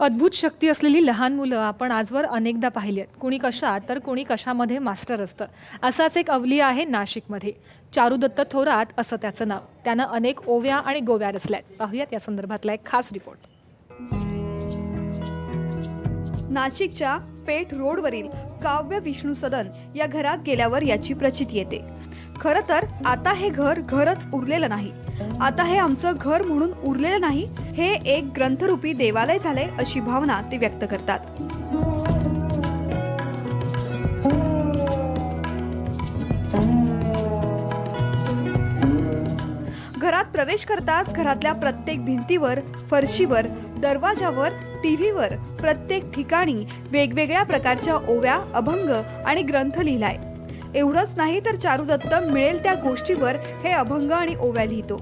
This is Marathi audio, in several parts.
अद्भुत शक्ती असलेली लहान मुलं आपण आजवर अनेकदा पाहिली आहेत. कुणी कशात तर कुणी कशामध्ये मास्टर असतं. असाच एक अवली आहे नाशिकमध्ये. चारुदत्त थोरात असं त्याचं नाव. त्यानं अनेक ओव्या आणि गोव्या रचल्यात. पाहूयात या संदर्भातला एक खास रिपोर्ट. नाशिकच्या पेठ रोडवरील काव्य विष्णू सदन या घरात गेल्यावर याची प्रचिती येते. खरं तर आता हे घर घरच उरलेलं नाही, आता हे आमचं घर म्हणून उरलेलं नाही, हे एक ग्रंथरूपी देवालय झालंय अशी भावना ते व्यक्त करतात. घरात प्रवेश करताच घरातल्या प्रत्येक भिंतीवर, फरशीवर, दरवाजावर, टीव्हीवर प्रत्येक ठिकाणी वेगवेगळ्या प्रकारच्या ओव्या, अभंग आणि ग्रंथ लिहिलाय. एवढंच नाही तर चारुदत्त मिळेल त्या गोष्टीवर हे अभंग आणि ओव्या लिहितो.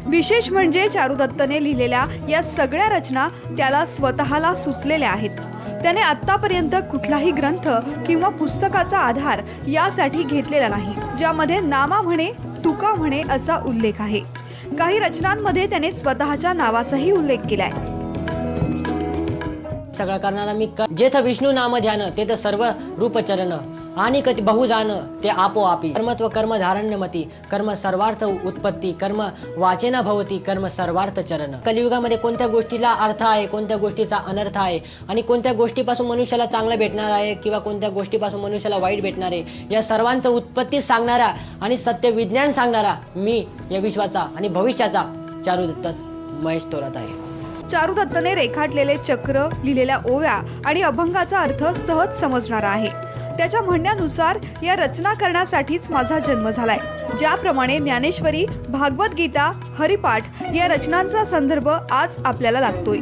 विशेष म्हणजे चारुदत्तने लिहिलेल्या या सगळ्या रचना त्याला स्वतःला सुचलेल्या आहेत. त्याने आतापर्यंत कुठलाही ग्रंथ किंवा पुस्तकाचा आधार यासाठी घेतलेला नाही, ज्यामध्ये नामा म्हणे, तुका म्हणे असा उल्लेख आहे. काही रचनांमध्ये त्याने स्वतःच्या नावाचाही उल्लेख केलाय. सगळं करणारा मी जेथ विष्णू नाम ध्यान तेथ सर्व रूप चरण आणि कति बहु जान ते आपोआपी कर्मत्व कर्म धारण्यमती कर्म सर्वार्थ उत्पत्ती कर्म वाचेना भवती कर्म सर्वार्थ चरण. कलियुगामध्ये कोणत्या गोष्टीला अर्थ आहे, कोणत्या गोष्टीचा अनर्थ आहे आणि कोणत्या गोष्टीपासून मनुष्याला चांगलं भेटणार आहे किंवा कोणत्या गोष्टीपासून मनुष्याला वाईट भेटणार आहे या सर्वांचं उत्पत्ती सांगणारा आणि सत्य विज्ञान सांगणारा मी या विश्वाचा आणि भविष्याचा चारुदत्त महेश थोरात आहे. चारुदत्तने रेखाटलेले चक्र, लिहिलेल्या ओव्या आणि अभंगाचा अर्थ सहज समजणारा आहे. त्याच्या म्हणण्यानुसार या रचना करण्यासाठीच माझा जन्म झालाय. ज्याप्रमाणे ज्ञानेश्वरी, भागवत गीता, हरिपाठ या रचनांचा संदर्भ आज आपल्याला लागतोय.